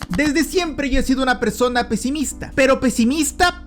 Desde siempre yo he sido una persona pesimista, pero pesimista.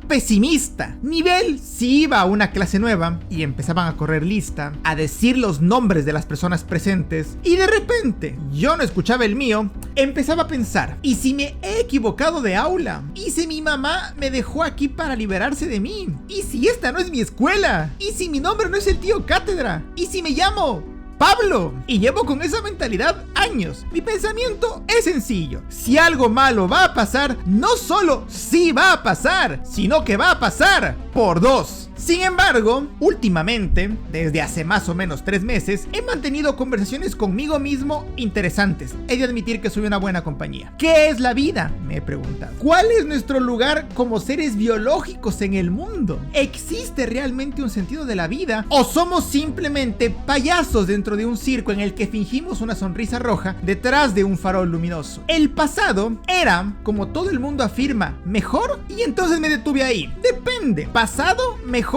Nivel, si iba a una clase nueva y empezaban a correr lista, a decir los nombres de las personas presentes y de repente yo no escuchaba el mío, empezaba a pensar, ¿y si me he equivocado de aula? ¿Y si mi mamá me dejó aquí para liberarse de mí? ¿Y si esta no es mi escuela? ¿Y si mi nombre no es el tío cátedra? ¿Y si me llamo Pablo? Y llevo con esa mentalidad años. Mi pensamiento es sencillo: si algo malo va a pasar, no solo sí va a pasar, sino que va a pasar por 2. Sin embargo, últimamente, desde hace más o menos 3 meses, he mantenido conversaciones conmigo mismo interesantes. He de admitir que soy una buena compañía. ¿Qué es la vida?, me he preguntado. ¿Cuál es nuestro lugar como seres biológicos en el mundo? ¿Existe realmente un sentido de la vida? ¿O somos simplemente payasos dentro de un circo en el que fingimos una sonrisa roja detrás de un farol luminoso? El pasado era, como todo el mundo afirma, mejor, y entonces me detuve ahí. Depende. ¿Pasado mejor?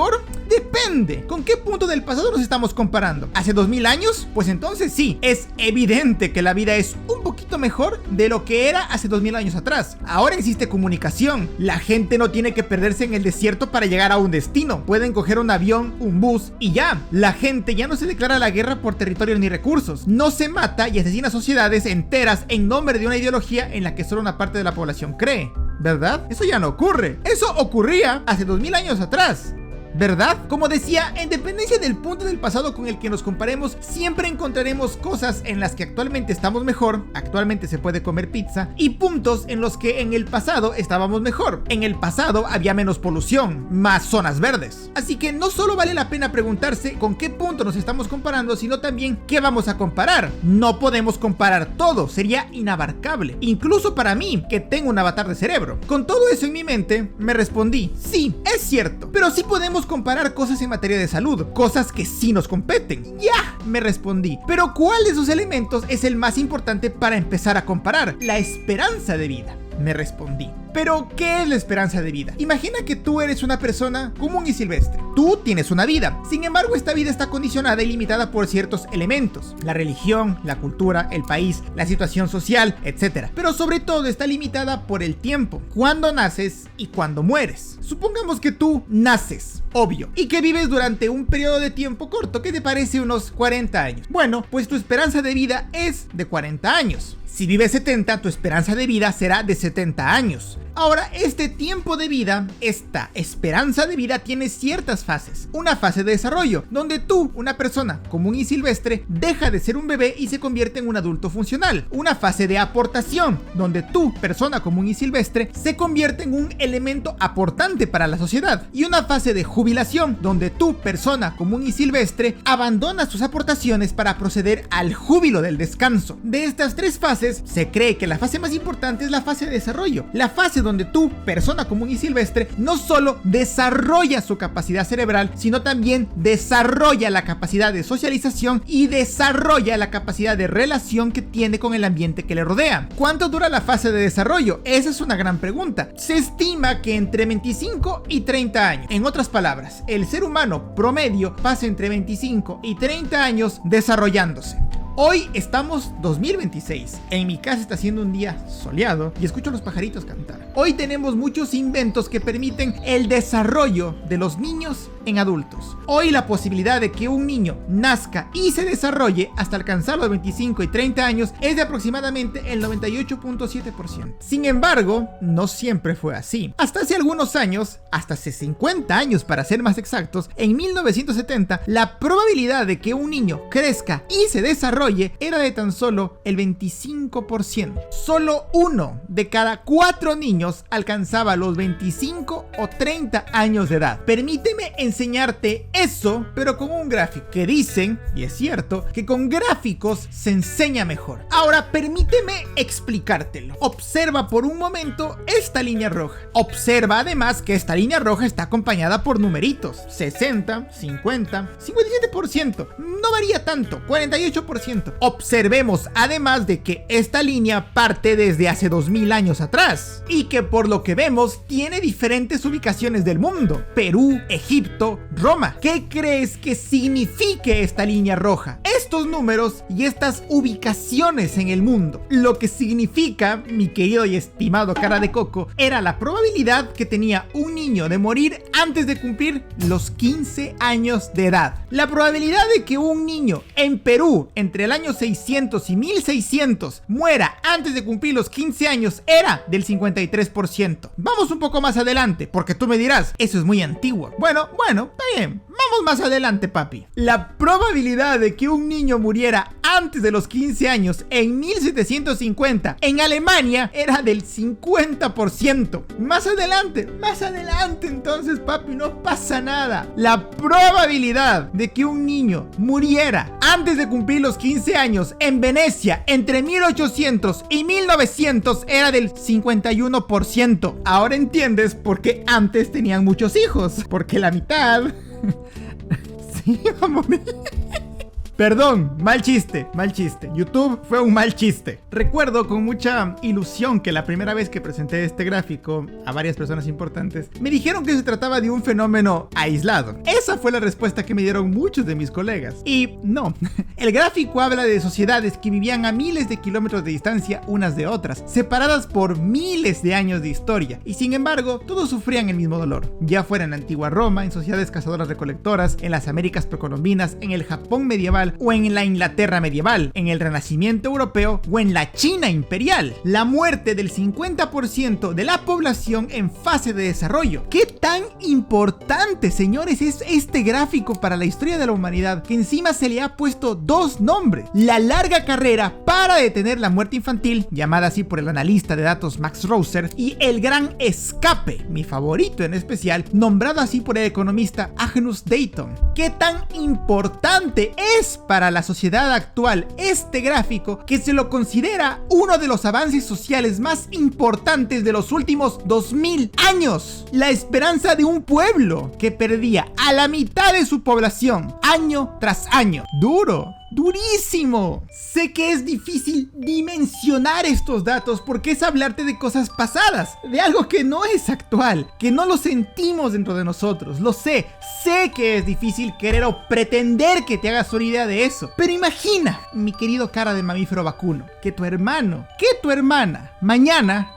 Depende. ¿Con qué punto del pasado nos estamos comparando? ¿Hace 2000 años? Pues entonces sí, es evidente que la vida es un poquito mejor de lo que era hace 2000 años atrás. Ahora existe comunicación. La gente no tiene que perderse en el desierto para llegar a un destino. Pueden coger un avión, un bus y ya. La gente ya no se declara la guerra por territorios ni recursos. No se mata y asesina sociedades enteras en nombre de una ideología en la que solo una parte de la población cree. ¿Verdad? Eso ya no ocurre. Eso ocurría hace 2000 años atrás, ¿verdad? Como decía, en dependencia del punto del pasado con el que nos comparemos, siempre encontraremos cosas en las que actualmente estamos mejor. Actualmente se puede comer pizza. Y puntos en los que en el pasado estábamos mejor. En el pasado había menos polución, más zonas verdes. Así que no solo vale la pena preguntarse con qué punto nos estamos comparando, sino también qué vamos a comparar. No podemos comparar todo, sería inabarcable. Incluso para mí, que tengo un avatar de cerebro. Con todo eso en mi mente, me respondí, sí, es cierto, pero sí podemos comparar cosas en materia de salud, cosas que sí nos competen. Ya, me respondí. Pero ¿cuál de esos elementos es el más importante para empezar a comparar? La esperanza de vida, me respondí. Pero, ¿qué es la esperanza de vida? Imagina que tú eres una persona común y silvestre. Tú tienes una vida. Sin embargo, esta vida está condicionada y limitada por ciertos elementos: la religión, la cultura, el país, la situación social, etc. Pero sobre todo está limitada por el tiempo, cuándo naces y cuándo mueres. Supongamos que tú naces, obvio, y que vives durante un periodo de tiempo corto que te parece unos 40 años. Bueno, pues tu esperanza de vida es de 40 años. Si vives 70, tu esperanza de vida será de 70 años. Ahora, este tiempo de vida, esta esperanza de vida tiene ciertas fases. Una fase de desarrollo, donde tú, una persona común y silvestre, deja de ser un bebé y se convierte en un adulto funcional. Una fase de aportación, donde tú, persona común y silvestre, se convierte en un elemento aportante para la sociedad. Y una fase de jubilación, donde tú, persona común y silvestre, abandonas tus aportaciones para proceder al júbilo del descanso. De estas 3 fases, se cree que la fase más importante es la fase de desarrollo. La fase donde tú, persona común y silvestre, no solo desarrolla su capacidad cerebral, sino también desarrolla la capacidad de socialización y desarrolla la capacidad de relación que tiene con el ambiente que le rodea. ¿Cuánto dura la fase de desarrollo? Esa es una gran pregunta. Se estima que entre 25 y 30 años. En otras palabras, el ser humano promedio pasa entre 25 y 30 años desarrollándose. Hoy estamos 2026. En mi casa está siendo un día soleado y escucho a los pajaritos cantar. Hoy tenemos muchos inventos que permiten el desarrollo de los niños en adultos. Hoy la posibilidad de que un niño nazca y se desarrolle hasta alcanzar los 25 y 30 años es de aproximadamente el 98.7%. Sin embargo, no siempre fue así. Hasta hace algunos años, hasta hace 50 años para ser más exactos, en 1970, la probabilidad de que un niño crezca y se desarrolle era de tan solo el 25%. Solo 1 de cada 4 niños alcanzaba los 25 o 30 años de edad. Permíteme enseñarte eso, pero con un gráfico, que dicen, y es cierto, que con gráficos se enseña mejor. Ahora permíteme explicártelo. Observa por un momento esta línea roja. Observa además que esta línea roja está acompañada por numeritos: 60, 50, 57%. No varía tanto, 48%. Observemos además de que esta línea parte desde hace 2000 años atrás y que por lo que vemos tiene diferentes ubicaciones del mundo: Perú, Egipto, Egipto, Roma. ¿Qué crees que signifique esta línea roja? Estos números y estas ubicaciones en el mundo. Lo que significa, mi querido y estimado cara de coco, era la probabilidad que tenía un niño de morir antes de cumplir los 15 años de edad. La probabilidad de que un niño en Perú entre el año 600 y 1600 muera antes de cumplir los 15 años era del 53%. Vamos un poco más adelante, porque tú me dirás, eso es muy antiguo. Bueno, está bien. Vamos más adelante, papi. La probabilidad de que un niño muriera antes de los 15 años en 1750 en Alemania era del 50%. Más adelante, entonces, papi, no pasa nada. La probabilidad de que un niño muriera antes de cumplir los 15 años en Venecia entre 1800 y 1900 era del 51%. Ahora entiendes por qué antes tenían muchos hijos, porque la mitad sí, iba a morir. Perdón, mal chiste. YouTube fue un mal chiste. Recuerdo con mucha ilusión que la primera vez que presenté este gráfico a varias personas importantes, me dijeron que se trataba de un fenómeno aislado. Esa fue la respuesta que me dieron muchos de mis colegas. Y no, el gráfico habla de sociedades que vivían a miles de kilómetros de distancia unas de otras, separadas por miles de años de historia. Y sin embargo, todos sufrían el mismo dolor. Ya fuera en la antigua Roma, en sociedades cazadoras-recolectoras, en las Américas precolombinas, en el Japón medieval, o en la Inglaterra medieval, en el Renacimiento europeo o en la China imperial. La muerte del 50% de la población en fase de desarrollo. ¿Qué tan importante, señores, es este gráfico para la historia de la humanidad, que encima se le ha puesto dos nombres? La larga carrera para detener la muerte infantil, llamada así por el analista de datos Max Rosser, y el gran escape, mi favorito en especial, nombrado así por el economista Agnus Dayton. ¿Qué tan importante es para la sociedad actual este gráfico, que se lo considera uno de los avances sociales más importantes de los últimos 2000 años? La esperanza de un pueblo que perdía a la mitad de su población año tras año. Durísimo. Sé que es difícil dimensionar estos datos porque es hablarte de cosas pasadas, de algo que no es actual, que no lo sentimos dentro de nosotros. Lo sé que es difícil querer o pretender que te hagas una idea de eso. Pero imagina, mi querido cara de mamífero vacuno, que tu hermana mañana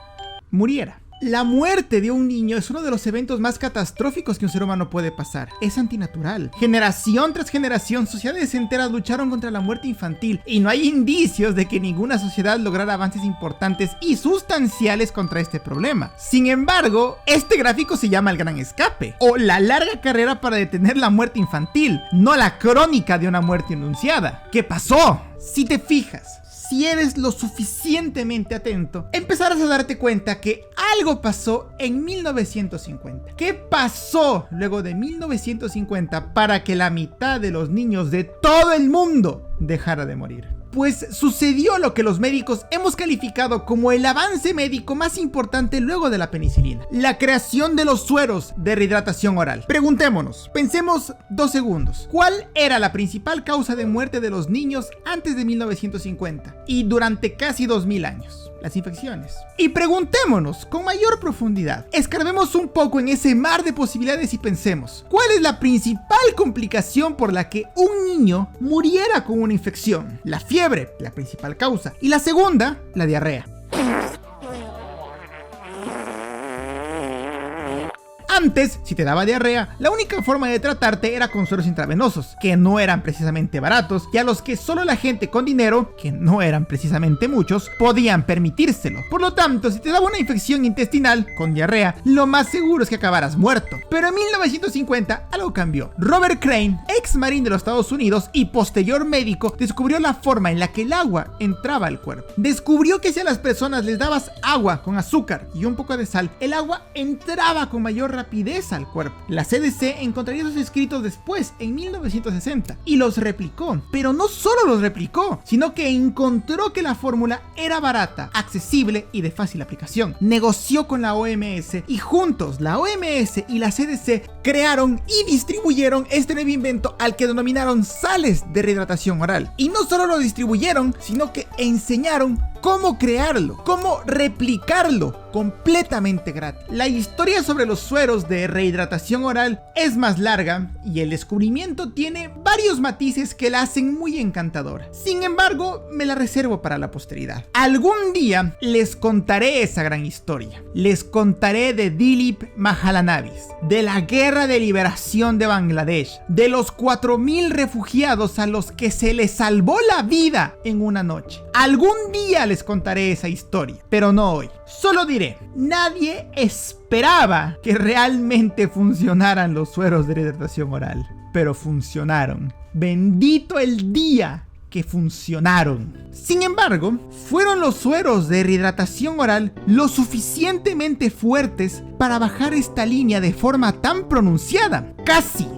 muriera. La muerte de un niño es uno de los eventos más catastróficos que un ser humano puede pasar. Es antinatural. Generación tras generación, sociedades enteras lucharon contra la muerte infantil y no hay indicios de que ninguna sociedad lograra avances importantes y sustanciales contra este problema. Sin embargo, este gráfico se llama el gran escape o la larga carrera para detener la muerte infantil, no la crónica de una muerte anunciada. ¿Qué pasó? Si te fijas, si eres lo suficientemente atento, empezarás a darte cuenta que algo pasó en 1950. ¿Qué pasó luego de 1950 para que la mitad de los niños de todo el mundo dejara de morir? Pues sucedió lo que los médicos hemos calificado como el avance médico más importante luego de la penicilina: la creación de los sueros de rehidratación oral. Preguntémonos, pensemos 2 segundos. ¿Cuál era la principal causa de muerte de los niños antes de 1950 y durante casi 2000 años? Las infecciones. Y preguntémonos con mayor profundidad. Escarbemos un poco en ese mar de posibilidades y pensemos, ¿cuál es la principal complicación por la que un niño muriera con una infección? La fiebre, la principal causa. Y la segunda, la diarrea. Antes, si te daba diarrea, la única forma de tratarte era con sueros intravenosos, que no eran precisamente baratos y a los que solo la gente con dinero, que no eran precisamente muchos, podían permitírselo. Por lo tanto, si te daba una infección intestinal con diarrea, lo más seguro es que acabaras muerto. Pero en 1950 algo cambió. Robert Crane, ex marín de los Estados Unidos y posterior médico, descubrió la forma en la que el agua entraba al cuerpo. Descubrió que si a las personas les dabas agua con azúcar y un poco de sal, el agua entraba con mayor rapidez al cuerpo. La CDC encontraría esos escritos después, en 1960, y los replicó. Pero no solo los replicó, sino que encontró que la fórmula era barata, accesible y de fácil aplicación. Negoció con la OMS y juntos la OMS y la CDC crearon y distribuyeron este nuevo invento al que denominaron sales de rehidratación oral. Y no solo lo distribuyeron, sino que enseñaron cómo crearlo, cómo replicarlo completamente gratis. La historia sobre los sueros de rehidratación oral es más larga y el descubrimiento tiene varios matices que la hacen muy encantadora. Sin embargo, me la reservo para la posteridad. Algún día les contaré esa gran historia. Les contaré de Dilip Mahalanobis, de la guerra de liberación de Bangladesh, de los 4.000 refugiados a los que se les salvó la vida en una noche. Algún día les contaré esa historia, pero no hoy. Solo diré, nadie esperaba que realmente funcionaran los sueros de rehidratación oral, pero funcionaron. Bendito el día que funcionaron. Sin embargo, fueron los sueros de rehidratación oral lo suficientemente fuertes para bajar esta línea de forma tan pronunciada. Casi.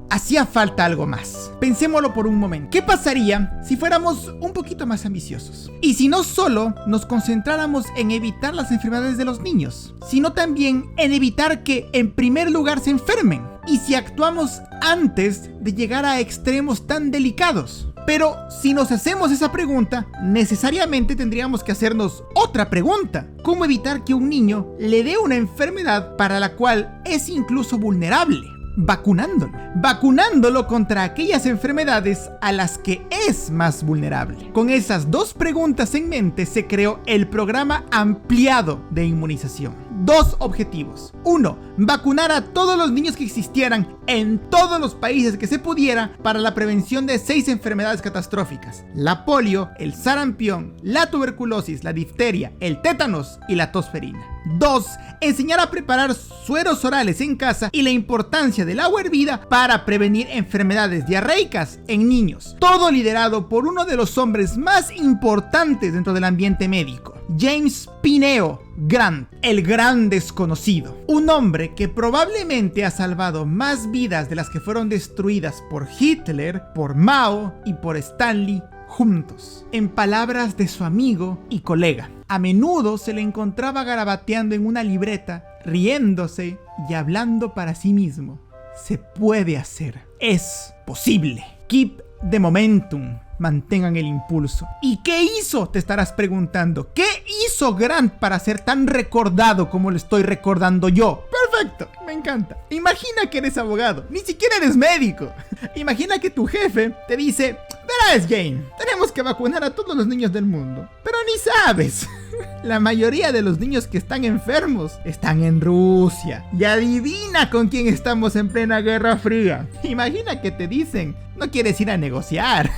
Hacía falta algo más. Pensémoslo por un momento. ¿Qué pasaría si fuéramos un poquito más ambiciosos? Y si no solo nos concentráramos en evitar las enfermedades de los niños, sino también en evitar que en primer lugar se enfermen. Y si actuamos antes de llegar a extremos tan delicados. Pero si nos hacemos esa pregunta, necesariamente tendríamos que hacernos otra pregunta. ¿Cómo evitar que un niño le dé una enfermedad para la cual es incluso vulnerable? Vacunándolo contra aquellas enfermedades a las que es más vulnerable. Con esas dos preguntas en mente se creó el programa ampliado de inmunización. Dos objetivos. 1. Vacunar a todos los niños que existieran en todos los países que se pudiera para la prevención de 6 enfermedades catastróficas: la polio, el sarampión, la tuberculosis, la difteria, el tétanos y la tosferina. 2. Enseñar a preparar sueros orales en casa y la importancia del agua hervida para prevenir enfermedades diarreicas en niños. Todo liderado por uno de los hombres más importantes dentro del ambiente médico, James Pineo Grant, el gran desconocido. Un hombre que probablemente ha salvado más vidas de las que fueron destruidas por Hitler, por Mao y por Stanley juntos. En palabras de su amigo y colega, a menudo se le encontraba garabateando en una libreta, riéndose y hablando para sí mismo. Se puede hacer. Es posible. Keep the momentum. Mantengan el impulso. ¿Y qué hizo? Te estarás preguntando. ¿Qué hizo Grant para ser tan recordado como lo estoy recordando yo? Perfecto, me encanta. Imagina que eres abogado, ni siquiera eres médico. Imagina que tu jefe te dice: verás, Jane, tenemos que vacunar a todos los niños del mundo. Pero ni sabes. La mayoría de los niños que están enfermos están en Rusia. Y adivina con quién estamos en plena Guerra Fría. Imagina que te dicen: no quieres ir a negociar.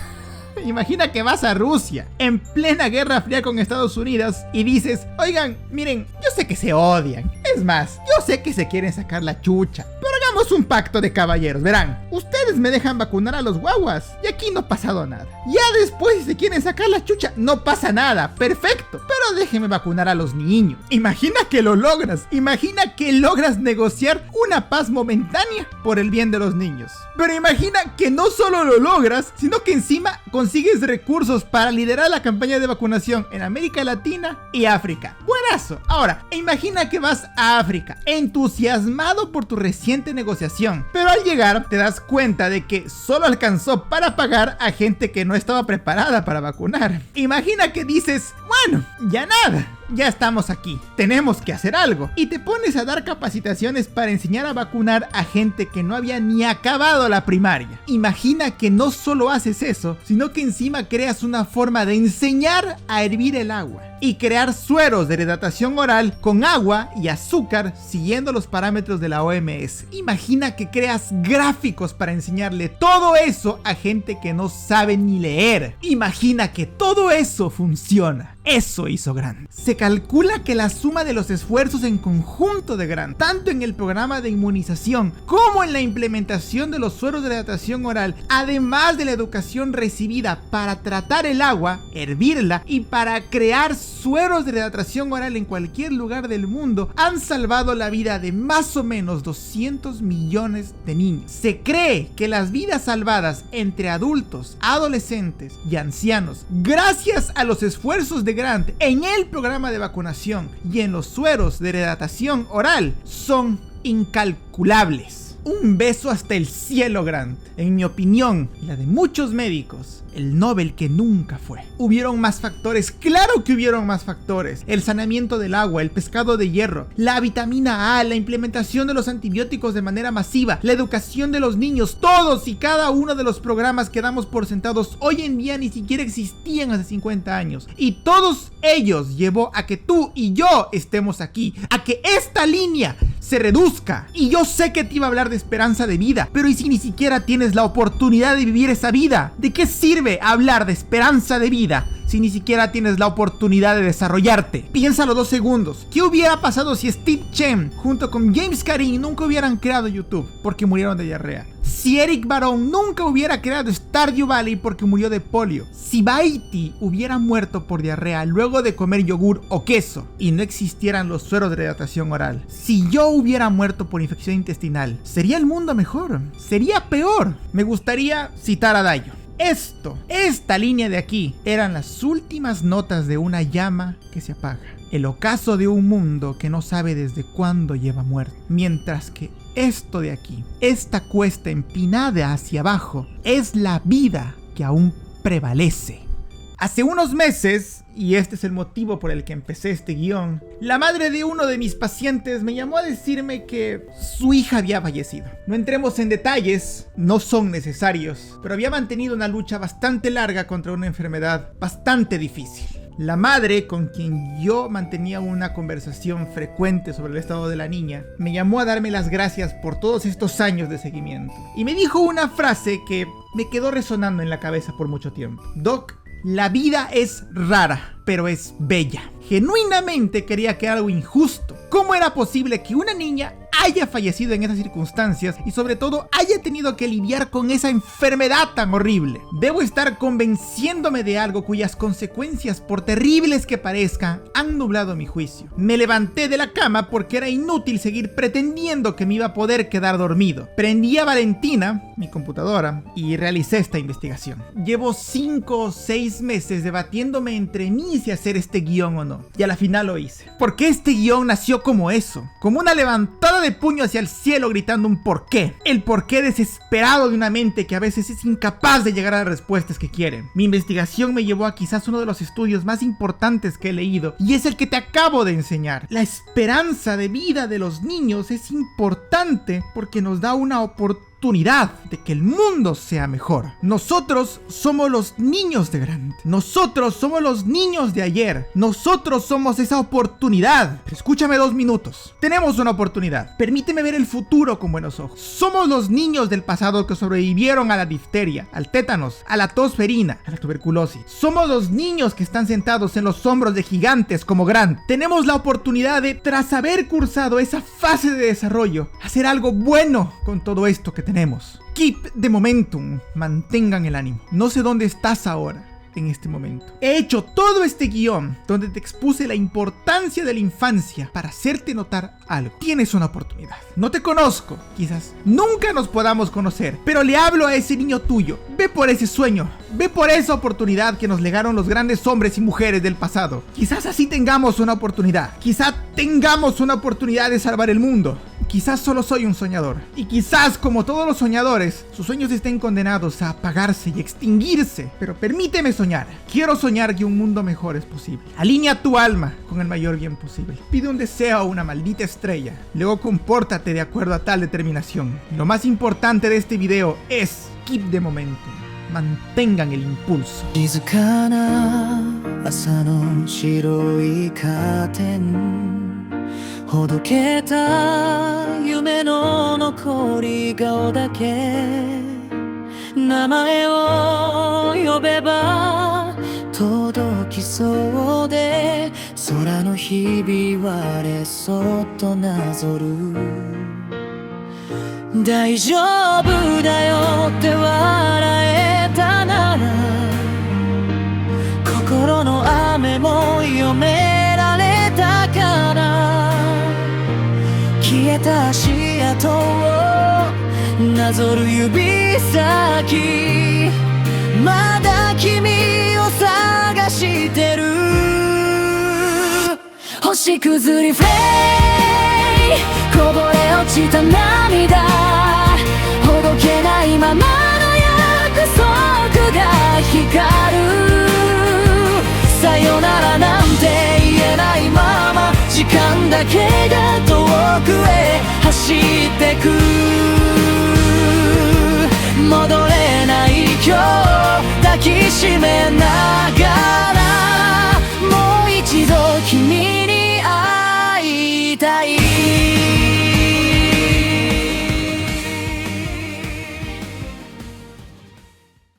Imagina que vas a Rusia en plena Guerra Fría con Estados Unidos y dices: oigan, miren, yo sé que se odian. Es más, yo sé que se quieren sacar la chucha, pero hagamos un pacto de caballeros. Verán, ustedes me dejan vacunar a los guaguas y aquí no ha pasado nada. Ya después, si se quieren sacar la chucha, no pasa nada. Perfecto, pero déjenme vacunar a los niños. Imagina que lo logras. Imagina que logras negociar una paz momentánea por el bien de los niños. Pero imagina que no solo lo logras, sino que encima consigues recursos para liderar la campaña de vacunación en América Latina y África. Buenazo. Ahora, imagina que vas a África, entusiasmado por tu reciente negociación, pero al llegar te das cuenta de que solo alcanzó para pagar a gente que no estaba preparada para vacunar. Imagina que dices: bueno, ya nada. Ya estamos aquí, tenemos que hacer algo. Y te pones a dar capacitaciones para enseñar a vacunar a gente que no había ni acabado la primaria. Imagina que no solo haces eso, sino que encima creas una forma de enseñar a hervir el agua y crear sueros de rehidratación oral con agua y azúcar siguiendo los parámetros de la OMS. Imagina que creas gráficos para enseñarle todo eso a gente que no sabe ni leer. Imagina que todo eso funciona. Eso hizo Grant. Se calcula que la suma de los esfuerzos en conjunto de Grant, tanto en el programa de inmunización como en la implementación de los sueros de hidratación oral, además de la educación recibida para tratar el agua, hervirla y para crear sueros de hidratación oral en cualquier lugar del mundo, han salvado la vida de más o menos 200 millones de niños. Se cree que las vidas salvadas entre adultos, adolescentes y ancianos, gracias a los esfuerzos de Grant en el programa de vacunación y en los sueros de hidratación oral, son incalculables. Un beso hasta el cielo, Grant. En mi opinión, y la de muchos médicos, el Nobel que nunca fue. ¿Hubieron más factores? ¡Claro que hubieron más factores! El saneamiento del agua, el pescado de hierro, la vitamina A, la implementación de los antibióticos de manera masiva, la educación de los niños, todos y cada uno de los programas que damos por sentados hoy en día ni siquiera existían hace 50 años. Y todos ellos llevó a que tú y yo estemos aquí, a que esta línea se reduzca. Y yo sé que te iba a hablar de esperanza de vida, pero ¿y si ni siquiera tienes la oportunidad de vivir esa vida? ¿De qué sirve hablar de esperanza de vida si ni siquiera tienes la oportunidad de desarrollarte? Piénsalo 2 segundos. ¿Qué hubiera pasado si Steve Chen junto con James Carin nunca hubieran creado YouTube porque murieron de diarrea? Si Eric Barón nunca hubiera creado Stardew Valley porque murió de polio. Si Baiti hubiera muerto por diarrea luego de comer yogur o queso y no existieran los sueros de hidratación oral. Si yo hubiera muerto por infección intestinal, ¿sería el mundo mejor? ¿Sería peor? Me gustaría citar a Dayo. Esta línea de aquí eran las últimas notas de una llama que se apaga. El ocaso de un mundo que no sabe desde cuándo lleva muerte. Mientras que esto de aquí, esta cuesta empinada hacia abajo, es la vida que aún prevalece. Hace unos meses, y este es el motivo por el que empecé este guión, la madre de uno de mis pacientes me llamó a decirme que su hija había fallecido. No entremos en detalles, no son necesarios, pero había mantenido una lucha bastante larga contra una enfermedad bastante difícil. La madre, con quien yo mantenía una conversación frecuente sobre el estado de la niña, me llamó a darme las gracias por todos estos años de seguimiento. Y me dijo una frase que me quedó resonando en la cabeza por mucho tiempo. Doc, la vida es rara, pero es bella. Genuinamente quería que era algo injusto. ¿Cómo era posible que una niña haya fallecido en esas circunstancias y sobre todo haya tenido que lidiar con esa enfermedad tan horrible? Debo estar convenciéndome de algo cuyas consecuencias, por terribles que parezcan, han nublado mi juicio. Me levanté de la cama porque era inútil seguir pretendiendo que me iba a poder quedar dormido. Prendí a Valentina, mi computadora, y realicé esta investigación. Llevo 5 o 6 meses debatiéndome entre mí si hacer este guión o no. Y a la final lo hice. Porque este guión nació como eso, como una levantada de puño hacia el cielo gritando un porqué. El porqué desesperado de una mente que a veces es incapaz de llegar a las respuestas que quiere. Mi investigación me llevó a quizás uno de los estudios más importantes que he leído, y es el que te acabo de enseñar. La esperanza de vida de los niños es importante porque nos da una oportunidad de que el mundo sea mejor. Nosotros somos los niños de Grant. Nosotros somos los niños de ayer. Nosotros somos esa oportunidad. Pero escúchame 2 minutos. Tenemos una oportunidad. Permíteme ver el futuro con buenos ojos. Somos los niños del pasado que sobrevivieron a la difteria, al tétanos, a la tos ferina, a la tuberculosis. Somos los niños que están sentados en los hombros de gigantes como Grant. Tenemos la oportunidad de, tras haber cursado esa fase de desarrollo, hacer algo bueno con todo esto que tenemos. Keep the momentum. Mantengan el ánimo. No sé dónde estás ahora, en este momento. He hecho todo este guión donde te expuse la importancia de la infancia para hacerte notar algo. Tienes una oportunidad. No te conozco. Quizás nunca nos podamos conocer, pero le hablo a ese niño tuyo. Ve por ese sueño. Ve por esa oportunidad que nos legaron los grandes hombres y mujeres del pasado. Quizás así tengamos una oportunidad. Quizás tengamos una oportunidad de salvar el mundo. Quizás solo soy un soñador. Y quizás, como todos los soñadores, sus sueños estén condenados a apagarse y extinguirse. Pero permíteme soñar. Quiero soñar que un mundo mejor es posible. Alinea tu alma con el mayor bien posible. Pide un deseo a una maldita estrella. Luego compórtate de acuerdo a tal determinación. Lo más importante de este video es keep the momentum. Mantengan el impulso. 静かな朝の白いカーテンほどけた夢の残り顔だけ名前を呼べば届きそうで空のひび割れそっとなぞる大丈夫だよって笑えたなら心の雨も読められたから消えた足跡をなぞる指先まだ君を探してる星屑リフレイこぼれ落ちた涙ままの約束が光る。さよならなんて言えないまま時間だけが遠くへ走ってく。戻れない今日抱きしめながらもう一度君に会いたい。